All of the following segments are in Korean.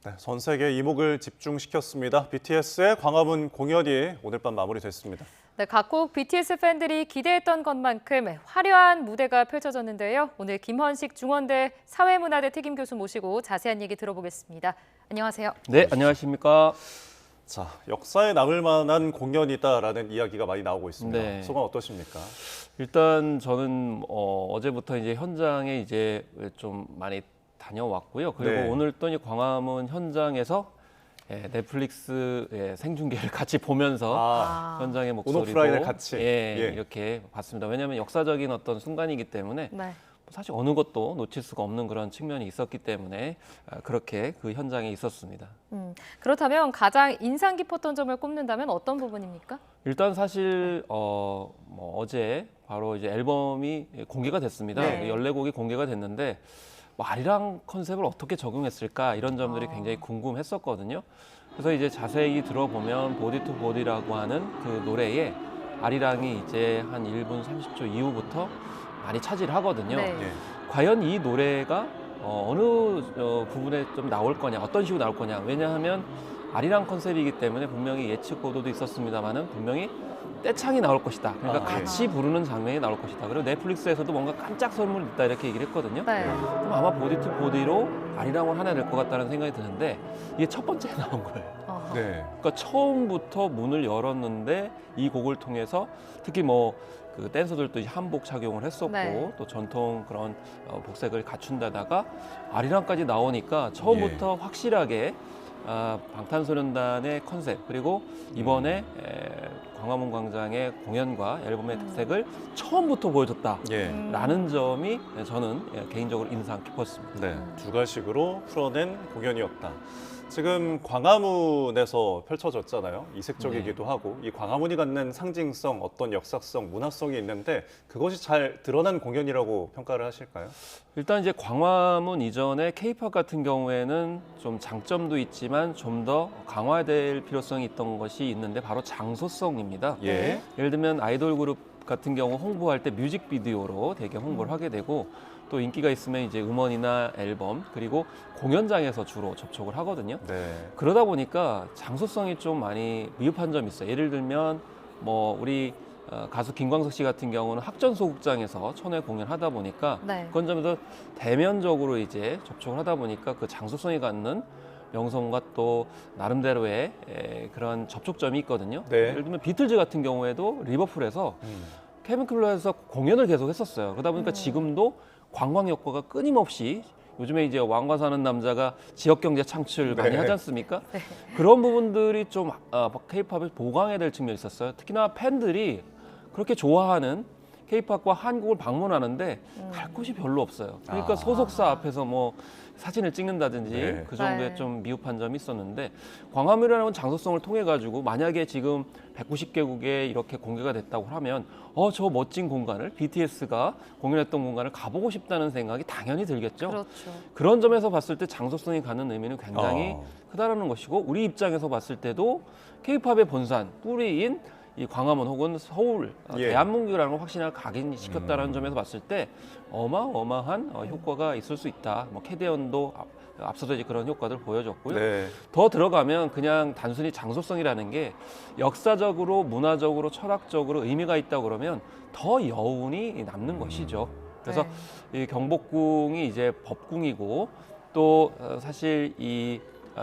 네, 전 세계 이목을 집중시켰습니다. BTS의 광화문 공연이 오늘 밤 마무리됐습니다. 네, 각국 BTS 팬들이 기대했던 것만큼 화려한 무대가 펼쳐졌는데요. 오늘 김헌식 중원대 사회문화대 특임교수 모시고 자세한 얘기 들어보겠습니다. 안녕하세요. 네, 안녕하십니까. 자, 역사에 남을 만한 공연이다라는 이야기가 많이 나오고 있습니다. 네. 소감 어떠십니까? 일단 저는 어제부터 이제 현장에 이제 좀 많이 다녀왔고요. 그리고 네. 오늘 또 이 광화문 현장에서 넷플릭스 생중계를 같이 보면서 현장의 목소리도 온오프라인을 같이 이렇게 봤습니다. 왜냐하면 역사적인 어떤 순간이기 때문에 네. 사실 어느 것도 놓칠 수가 없는 그런 측면이 있었기 때문에 그렇게 그 현장에 있었습니다. 그렇다면 가장 인상 깊었던 점을 꼽는다면 어떤 부분입니까? 일단 사실 어제 바로 이제 앨범이 공개가 됐습니다. 네. 14곡이 공개가 됐는데 아리랑 컨셉을 어떻게 적용했을까 이런 점들이 굉장히 궁금했었거든요. 그래서 이제 자세히 들어보면 보디 투 보디라고 하는 그 노래에 아리랑이 이제 한 1분 30초 이후부터 많이 차지를 하거든요. 네. 예. 과연 이 노래가 어느 부분에 좀 나올 거냐, 어떤 식으로 나올 거냐. 왜냐하면 아리랑 컨셉이기 때문에 분명히 예측 보도도 있었습니다만은 분명히 떼창이 나올 것이다. 그러니까 같이 부르는 장면이 나올 것이다. 그리고 넷플릭스에서도 뭔가 깜짝 선물이 있다 이렇게 얘기를 했거든요. 네. 그럼 아마 보디 투 보디로 아리랑을 하나 낼 것 같다는 생각이 드는데 이게 첫 번째 나온 거예요. 네. 그러니까 처음부터 문을 열었는데 이 곡을 통해서 특히 그 댄서들도 이제 한복 착용을 했었고 네. 또 전통 그런 복색을 갖춘다다가 아리랑까지 나오니까 처음부터 확실하게 방탄소년단의 컨셉 그리고 이번에 광화문 광장의 공연과 앨범의 특색을 처음부터 보여줬다라는 예. 점이 저는 개인적으로 인상 깊었습니다. 네, 두 가식으로 풀어낸 공연이었다. 지금 광화문에서 펼쳐졌잖아요. 이색적이기도 하고 이 광화문이 갖는 상징성, 어떤 역사성, 문화성이 있는데 그것이 잘 드러난 공연이라고 평가를 하실까요? 일단 이제 광화문 이전에 K-팝 같은 경우에는 좀 장점도 있지만 좀 더 강화될 필요성이 있던 것이 있는데 바로 장소성입니다. 예. 예를 들면 아이돌 그룹 같은 경우 홍보할 때 뮤직비디오로 되게 홍보를 하게 되고 또 인기가 있으면 이제 음원이나 앨범 그리고 공연장에서 주로 접촉을 하거든요. 네. 그러다 보니까 장소성이 좀 많이 미흡한 점이 있어요. 예를 들면 우리 가수 김광석 씨 같은 경우는 학전소극장에서 천회 공연하다 보니까 네. 그런 점에서 대면적으로 이제 접촉을 하다 보니까 그 장소성이 갖는 명성과 또 나름대로의 그런 접촉점이 있거든요. 네. 예를 들면 비틀즈 같은 경우에도 리버풀에서 케빈 클로에서 공연을 계속 했었어요. 그러다 보니까 지금도 관광 효과가 끊임없이 요즘에 이제 왕과 사는 남자가 지역 경제 창출 많이 하지 않습니까? 그런 부분들이 좀 K-팝을 보강해야 될 측면이 있었어요. 특히나 팬들이 그렇게 좋아하는 K-팝과 한국을 방문하는데 갈 곳이 별로 없어요. 그러니까 소속사 앞에서 사진을 찍는다든지 네. 그 정도의 네. 좀 미흡한 점이 있었는데 광화문이라는 장소성을 통해 가지고 만약에 지금 190개국에 이렇게 공개가 됐다고 하면 저 멋진 공간을 BTS가 공연했던 공간을 가보고 싶다는 생각이 당연히 들겠죠. 그렇죠. 그런 점에서 봤을 때 장소성이 갖는 의미는 굉장히 크다라는 것이고 우리 입장에서 봤을 때도 K-팝의 본산 뿌리인 이 광화문 혹은 서울, 예. 대한민국이라는 걸 확신을 각인시켰다는 점에서 봤을 때 어마어마한 효과가 있을 수 있다. 캐대언도 앞서서 이제 그런 효과들을 보여줬고요. 네. 더 들어가면 그냥 단순히 장소성이라는 게 역사적으로, 문화적으로, 철학적으로 의미가 있다 그러면 더 여운이 남는 것이죠. 그래서 이 경복궁이 이제 법궁이고 또 사실 이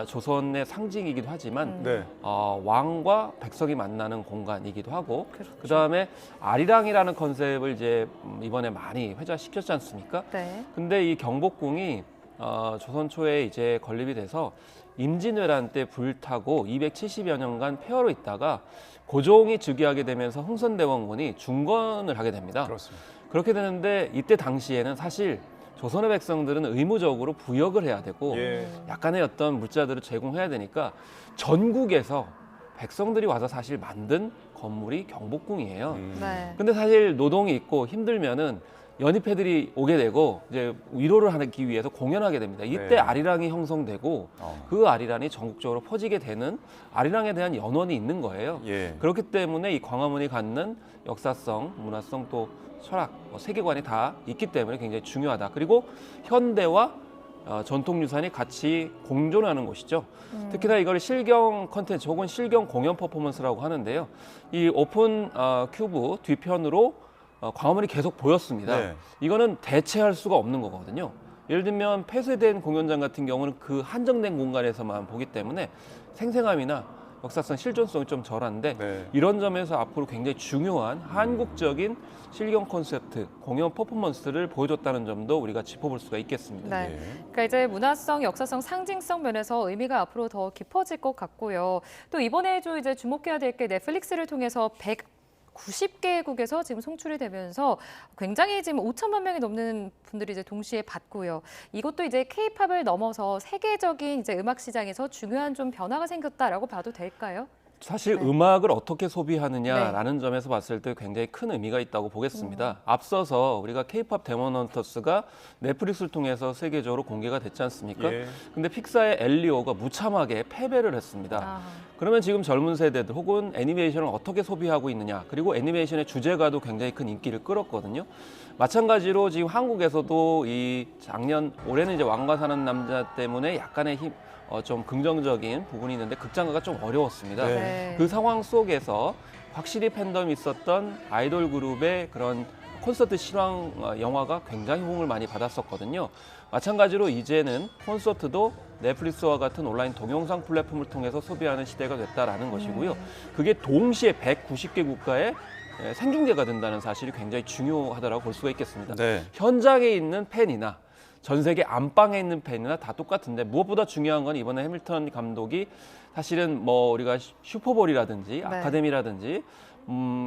조선의 상징이기도 하지만 네. 왕과 백성이 만나는 공간이기도 하고 그렇죠. 그다음에 아리랑이라는 컨셉을 이제 이번에 많이 회자시켰지 않습니까? 네. 근데 이 경복궁이 조선 초에 이제 건립이 돼서 임진왜란 때 불타고 270여 년간 폐허로 있다가 고종이 즉위하게 되면서 흥선대원군이 중건을 하게 됩니다. 그렇습니다. 그렇게 되는데 이때 당시에는 사실 조선의 백성들은 의무적으로 부역을 해야 되고 예. 약간의 어떤 물자들을 제공해야 되니까 전국에서 백성들이 와서 사실 만든 건물이 경복궁이에요. 네. 근데 사실 노동이 있고 힘들면은 연희패들이 오게 되고 이제 위로를 하기 위해서 공연하게 됩니다. 이때 네. 아리랑이 형성되고 그 아리랑이 전국적으로 퍼지게 되는 아리랑에 대한 연원이 있는 거예요. 예. 그렇기 때문에 이 광화문이 갖는 역사성, 문화성 또 철학, 세계관이 다 있기 때문에 굉장히 중요하다. 그리고 현대와 전통 유산이 같이 공존하는 곳이죠. 특히나 이걸 실경 컨텐츠 혹은 실경 공연 퍼포먼스라고 하는데요. 이 오픈 큐브 뒤편으로 광화문이 계속 보였습니다. 네. 이거는 대체할 수가 없는 거거든요. 예를 들면 폐쇄된 공연장 같은 경우는 그 한정된 공간에서만 보기 때문에 생생함이나 역사성, 실존성이 좀 절한데 네. 이런 점에서 앞으로 굉장히 중요한 한국적인 실경 콘서트, 공연 퍼포먼스를 보여줬다는 점도 우리가 짚어볼 수가 있겠습니다. 네. 예. 그러니까 이제 문화성, 역사성, 상징성 면에서 의미가 앞으로 더 깊어질 것 같고요. 또 이번에 좀 이제 주목해야 될 게 넷플릭스를 통해서 190개국에서 지금 송출이 되면서 굉장히 지금 5천만 명이 넘는 분들이 이제 동시에 봤고요. 이것도 이제 K-팝을 넘어서 세계적인 이제 음악 시장에서 중요한 좀 변화가 생겼다라고 봐도 될까요? 사실 네. 음악을 어떻게 소비하느냐라는 점에서 봤을 때 굉장히 큰 의미가 있다고 보겠습니다. 앞서서 우리가 K-팝 데몬 헌터스가 넷플릭스를 통해서 세계적으로 공개가 됐지 않습니까? 예. 근데 픽사의 엘리오가 무참하게 패배를 했습니다. 아, 그러면 지금 젊은 세대들 혹은 애니메이션을 어떻게 소비하고 있느냐, 그리고 애니메이션의 주제가도 굉장히 큰 인기를 끌었거든요. 마찬가지로 지금 한국에서도 이 올해는 이제 왕과 사는 남자 때문에 약간의 좀 긍정적인 부분이 있는데 극장가가 좀 어려웠습니다. 네. 네. 그 상황 속에서 확실히 팬덤이 있었던 아이돌 그룹의 그런 콘서트 실황 영화가 굉장히 호응을 많이 받았었거든요. 마찬가지로 이제는 콘서트도 넷플릭스와 같은 온라인 동영상 플랫폼을 통해서 소비하는 시대가 됐다라는 것이고요. 그게 동시에 190개 국가에 생중계가 된다는 사실이 굉장히 중요하다고 볼 수가 있겠습니다. 네. 현장에 있는 팬이나 전 세계 안방에 있는 팬이나 다 똑같은데 무엇보다 중요한 건 이번에 해밀턴 감독이 사실은 뭐 우리가 슈퍼볼이라든지 아카데미라든지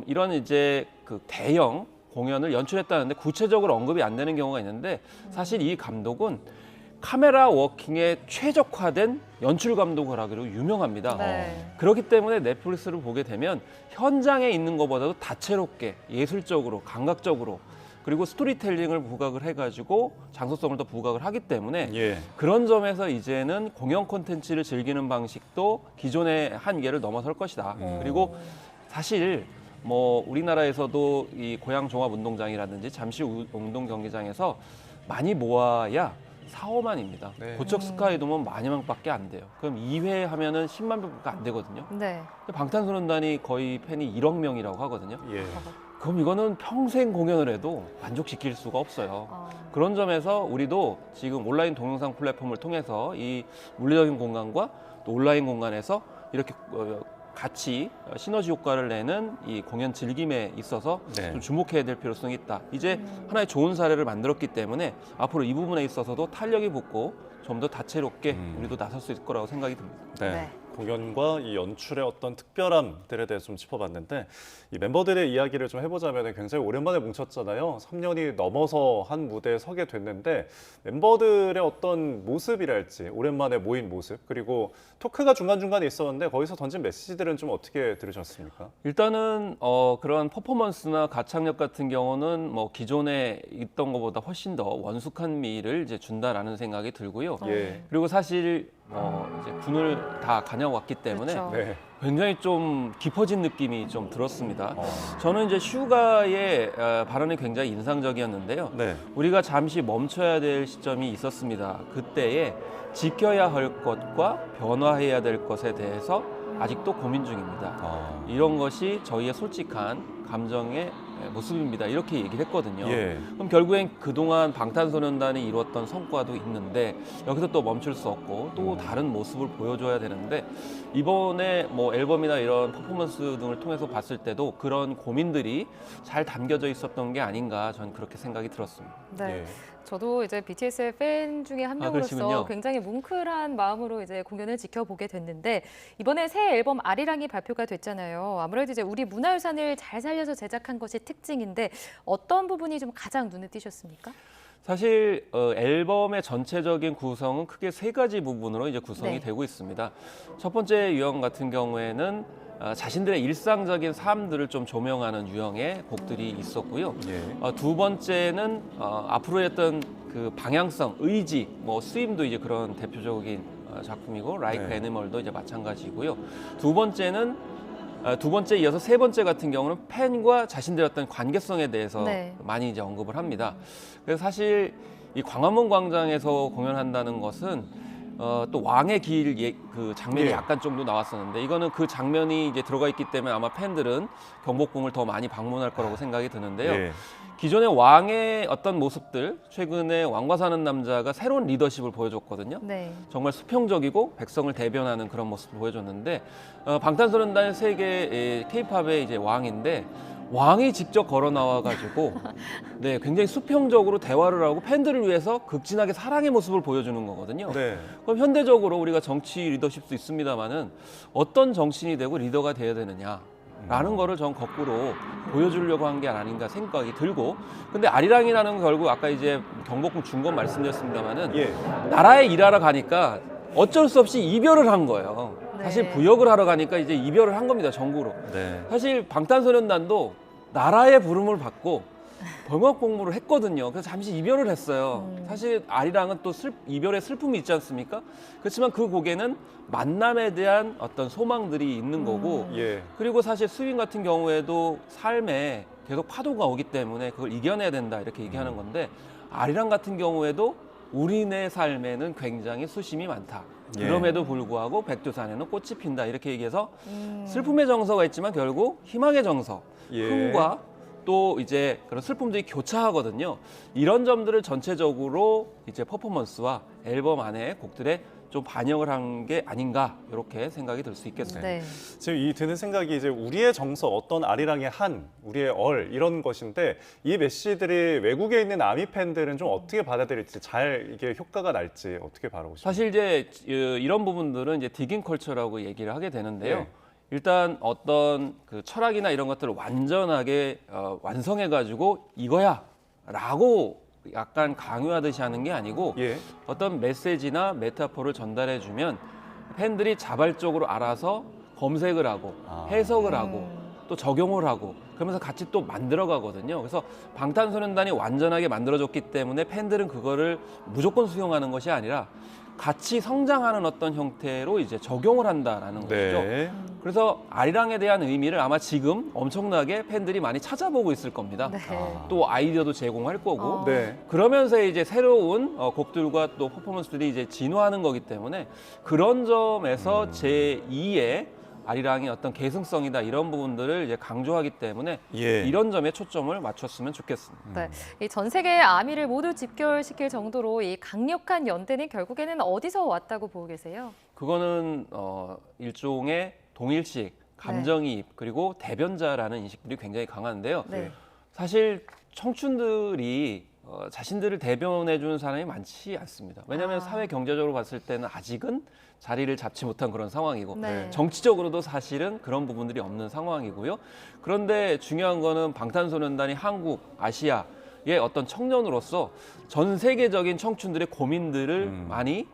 이런 이제 그 대형 공연을 연출했다는데 구체적으로 언급이 안 되는 경우가 있는데 사실 이 감독은 카메라 워킹에 최적화된 연출 감독을 하기로 유명합니다. 네. 그렇기 때문에 넷플릭스를 보게 되면 현장에 있는 것보다도 다채롭게 예술적으로 감각적으로 그리고 스토리텔링을 부각을 해가지고 장소성을 더 부각을 하기 때문에 예. 그런 점에서 이제는 공연 콘텐츠를 즐기는 방식도 기존의 한계를 넘어설 것이다. 그리고 사실 뭐 우리나라에서도 이 고양 종합운동장이라든지 잠실 운동 경기장에서 많이 모아야 4~5만입니다. 네. 고척 스카이돔은 10,000명밖에 안 돼요. 그럼 2회 하면은 10만 명밖에 안 되거든요. 네. 방탄소년단이 거의 팬이 1억 명이라고 하거든요. 예. 그럼 이거는 평생 공연을 해도 만족시킬 수가 없어요. 그런 점에서 우리도 지금 온라인 동영상 플랫폼을 통해서 이 물리적인 공간과 또 온라인 공간에서 이렇게 같이 시너지 효과를 내는 이 공연 즐김에 있어서 네. 좀 주목해야 될 필요성이 있다. 이제 하나의 좋은 사례를 만들었기 때문에 앞으로 이 부분에 있어서도 탄력이 붙고 좀 더 다채롭게 우리도 나설 수 있을 거라고 생각이 듭니다. 네. 네. 공연과 이 연출의 어떤 특별함들에 대해서 좀 짚어봤는데 이 멤버들의 이야기를 좀 해보자면 굉장히 오랜만에 뭉쳤잖아요. 3년이 넘어서 한 무대에 서게 됐는데 멤버들의 어떤 모습이랄지 오랜만에 모인 모습 그리고 토크가 중간중간에 있었는데 거기서 던진 메시지들은 좀 어떻게 들으셨습니까? 일단은 그런 퍼포먼스나 가창력 같은 경우는 뭐 기존에 있던 것보다 훨씬 더 원숙한 미를 이제 준다라는 생각이 들고요. 예. 그리고 사실 이제 군을 다 다녀왔기 때문에 그렇죠. 네. 굉장히 좀 깊어진 느낌이 좀 들었습니다. 저는 이제 슈가의 발언이 굉장히 인상적이었는데요. 네. 우리가 잠시 멈춰야 될 시점이 있었습니다. 그때에 지켜야 할 것과 변화해야 될 것에 대해서 아직도 고민 중입니다. 이런 것이 저희의 솔직한 감정의 모습입니다. 이렇게 얘기를 했거든요. 예. 그럼 결국엔 그동안 방탄소년단이 이루었던 성과도 있는데 여기서 또 멈출 수 없고 또 다른 모습을 보여줘야 되는데 이번에 뭐 앨범이나 이런 퍼포먼스 등을 통해서 봤을 때도 그런 고민들이 잘 담겨져 있었던 게 아닌가 저는 그렇게 생각이 들었습니다. 네. 예. 저도 이제 BTS의 팬 중에 한 명으로서 그러시군요. 굉장히 뭉클한 마음으로 이제 공연을 지켜보게 됐는데 이번에 새 앨범 아리랑이 발표가 됐잖아요. 아무래도 이제 우리 문화유산을 잘 살려서 제작한 것이 특징인데 어떤 부분이 좀 가장 눈에 띄셨습니까? 사실 앨범의 전체적인 구성은 크게 세 가지 부분으로 이제 구성이 네. 되고 있습니다. 첫 번째 유형 같은 경우에는 자신들의 일상적인 삶들을 좀 조명하는 유형의 곡들이 있었고요. 예. 두 번째는 앞으로 했던 그 방향성, 의지, 뭐 쓰임도 이제 그런 대표적인 작품이고 라이크 네. 애니멀도 이제 마찬가지고요. 두 번째 이어서 세 번째 같은 경우는 팬과 자신들의 어떤 관계성에 대해서 네. 많이 이제 언급을 합니다. 그래서 사실 이 광화문 광장에서 공연한다는 것은 또 왕의 길 그 장면이 예. 약간 정도 나왔었는데 이거는 그 장면이 이제 들어가 있기 때문에 아마 팬들은 경복궁을 더 많이 방문할 거라고 생각이 드는데요. 예. 기존의 왕의 어떤 모습들, 최근에 왕과 사는 남자가 새로운 리더십을 보여줬거든요. 네. 정말 수평적이고 백성을 대변하는 그런 모습을 보여줬는데 방탄소년단 세계 K-팝의 이제 왕인데 왕이 직접 걸어 나와가지고 네 굉장히 수평적으로 대화를 하고 팬들을 위해서 극진하게 사랑의 모습을 보여주는 거거든요. 네. 그럼 현대적으로 우리가 정치 리더십도 있습니다만은 어떤 정신이 되고 리더가 되어야 되느냐라는 거를 전 거꾸로 보여주려고 한 게 아닌가 생각이 들고 근데 아리랑이라는 건 결국 아까 이제 경복궁 중건 말씀드렸습니다만은 예. 나라에 일하러 가니까 어쩔 수 없이 이별을 한 거예요. 네. 사실 부역을 하러 가니까 이제 이별을 한 겁니다. 전국으로. 네. 사실 방탄소년단도 나라의 부름을 받고 병역 공부를 했거든요. 그래서 잠시 이별을 했어요. 사실 아리랑은 또 이별의 슬픔이 있지 않습니까? 그렇지만 그 곡에는 만남에 대한 어떤 소망들이 있는 거고 예. 그리고 사실 스윙 같은 경우에도 삶에 계속 파도가 오기 때문에 그걸 이겨내야 된다 이렇게 얘기하는 건데 아리랑 같은 경우에도 우리네 삶에는 굉장히 수심이 많다. 예. 그럼에도 불구하고 백두산에는 꽃이 핀다 이렇게 얘기해서 슬픔의 정서가 있지만 결국 희망의 정서, 예. 흥과 또 이제 그런 슬픔들이 교차하거든요. 이런 점들을 전체적으로 이제 퍼포먼스와 앨범 안에 곡들에 좀 반영을 한 게 아닌가 이렇게 생각이 들 수 있겠어요. 네. 지금 이 드는 생각이 이제 우리의 정서, 어떤 아리랑의 한, 우리의 얼 이런 것인데 이 메시지들이 외국에 있는 아미 팬들은 좀 어떻게 받아들일지 잘 이게 효과가 날지 어떻게 바라고 싶어요? 사실 이제 이런 부분들은 이제 디깅 컬처라고 얘기를 하게 되는데요. 네. 일단 어떤 그 철학이나 이런 것들을 완전하게 완성해가지고 이거야라고 약간 강요하듯이 하는 게 아니고 예. 어떤 메시지나 메타포를 전달해주면 팬들이 자발적으로 알아서 검색을 하고 해석을 하고 또 적용을 하고 그러면서 같이 또 만들어가거든요. 그래서 방탄소년단이 완전하게 만들어졌기 때문에 팬들은 그거를 무조건 수용하는 것이 아니라 같이 성장하는 어떤 형태로 이제 적용을 한다라는 것이죠. 네. 그래서 아리랑에 대한 의미를 아마 지금 엄청나게 팬들이 많이 찾아보고 있을 겁니다. 네. 또 아이디어도 제공할 거고 네. 그러면서 이제 새로운 곡들과 또 퍼포먼스들이 이제 진화하는 거기 때문에 그런 점에서 제2의 아리랑의 어떤 개성성이다 이런 부분들을 이제 강조하기 때문에 예. 이런 점에 초점을 맞췄으면 좋겠습니다. 네. 이 전 세계의 아미를 모두 집결시킬 정도로 이 강력한 연대는 결국에는 어디서 왔다고 보고 계세요? 그거는 일종의 동일식, 감정이입 그리고 대변자라는 인식들이 굉장히 강한데요. 네. 사실 청춘들이 자신들을 대변해 주는 사람이 많지 않습니다. 왜냐하면 사회 경제적으로 봤을 때는 아직은 자리를 잡지 못한 그런 상황이고 네. 정치적으로도 사실은 그런 부분들이 없는 상황이고요. 그런데 중요한 거는 방탄소년단이 한국, 아시아의 어떤 청년으로서 전 세계적인 청춘들의 고민들을 많이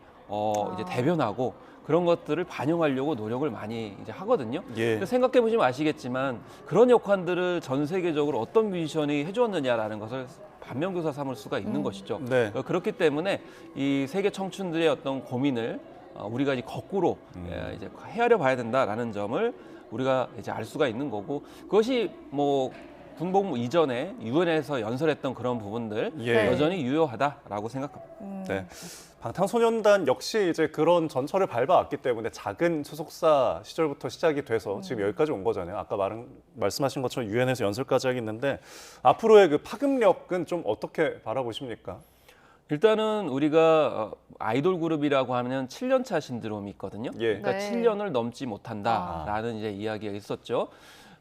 이제 대변하고 그런 것들을 반영하려고 노력을 많이 이제 하거든요. 예. 생각해 보시면 아시겠지만 그런 역할들을 전 세계적으로 어떤 뮤지션이 해주었느냐라는 것을 반면교사 삼을 수가 있는 것이죠. 네. 그렇기 때문에 이 세계 청춘들의 어떤 고민을 우리가 이제 거꾸로 이제 헤아려 봐야 된다라는 점을 우리가 이제 알 수가 있는 거고 그것이 뭐 군복무 이전에 유엔에서 연설했던 그런 부분들 예. 여전히 유효하다라고 생각합니다. 네. 방탄소년단 역시 이제 그런 전철을 밟아왔기 때문에 작은 소속사 시절부터 시작이 돼서 지금 여기까지 온 거잖아요. 아까 말씀하신 것처럼 유엔에서 연설까지 하겠는데 앞으로의 그 파급력은 좀 어떻게 바라보십니까? 일단은 우리가 아이돌 그룹이라고 하면 7년차 신드롬이 있거든요. 예. 그러니까 네. 7년을 넘지 못한다라는 이제 이야기가 있었죠.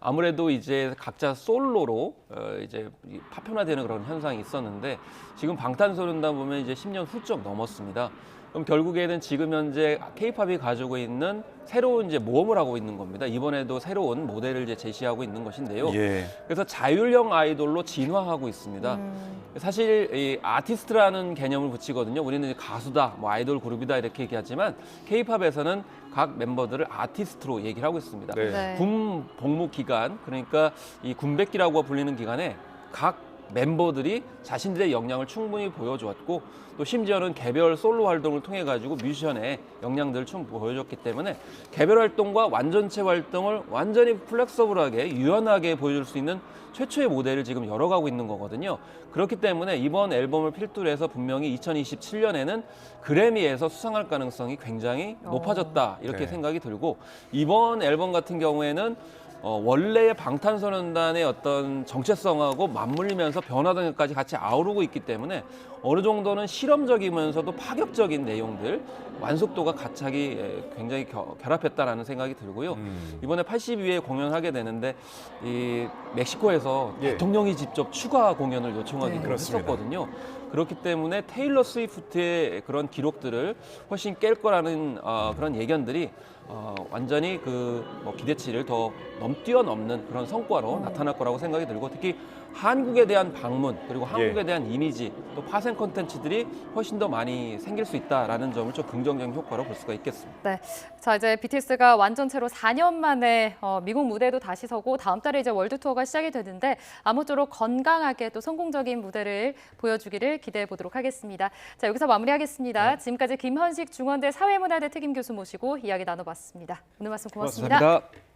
아무래도 이제 각자 솔로로 이제 파편화되는 그런 현상이 있었는데 지금 방탄소년단 보면 이제 10년 훌쩍 넘었습니다. 그럼 결국에는 지금 현재 K-팝이 가지고 있는 새로운 이제 모험을 하고 있는 겁니다. 이번에도 새로운 모델을 이제 제시하고 있는 것인데요. 예. 그래서 자율형 아이돌로 진화하고 있습니다. 사실 이 아티스트라는 개념을 붙이거든요. 우리는 이제 가수다, 뭐 아이돌 그룹이다 이렇게 얘기하지만 K-팝에서는 각 멤버들을 아티스트로 얘기를 하고 있습니다. 네. 네. 군 복무 기간, 그러니까 이 군백기라고 불리는 기간에 각 멤버들이 자신들의 역량을 충분히 보여주었고 또 심지어는 개별 솔로 활동을 통해 가지고 뮤지션의 역량들을 충분히 보여줬기 때문에 개별 활동과 완전체 활동을 완전히 플렉서블하게 유연하게 보여줄 수 있는 최초의 모델을 지금 열어가고 있는 거거든요. 그렇기 때문에 이번 앨범을 필두로 해서 분명히 2027년에는 그래미에서 수상할 가능성이 굉장히 높아졌다 이렇게 네. 생각이 들고 이번 앨범 같은 경우에는 원래의 방탄소년단의 어떤 정체성하고 맞물리면서 변화등까지 같이 아우르고 있기 때문에 어느 정도는 실험적이면서도 파격적인 내용들 완숙도가 가차기 굉장히 결합했다라는 생각이 들고요. 이번에 82회 공연하게 되는데 이 멕시코에서 예. 대통령이 직접 추가 공연을 요청하기도 그렇습니다. 했었거든요. 그렇기 때문에 테일러 스위프트의 그런 기록들을 훨씬 깰 거라는 그런 예견들이 완전히 기대치를 더 뛰어넘는 그런 성과로 나타날 거라고 생각이 들고 특히 한국에 대한 방문 그리고 한국에 대한 이미지 또 파생 콘텐츠들이 훨씬 더 많이 생길 수 있다라는 점을 좀 긍정적인 효과로 볼 수가 있겠습니다. 네, 자 이제 BTS가 완전체로 4년 만에 미국 무대에도 다시 서고 다음 달에 이제 월드 투어가 시작이 되는데 아무쪼록 건강하게 또 성공적인 무대를 보여주기를 기대해 보도록 하겠습니다. 자 여기서 마무리하겠습니다. 지금까지 김현식 중원대 사회문화대 특임 교수 모시고 이야기 나눠봤습니다. 오늘 말씀 고맙습니다. 고맙습니다.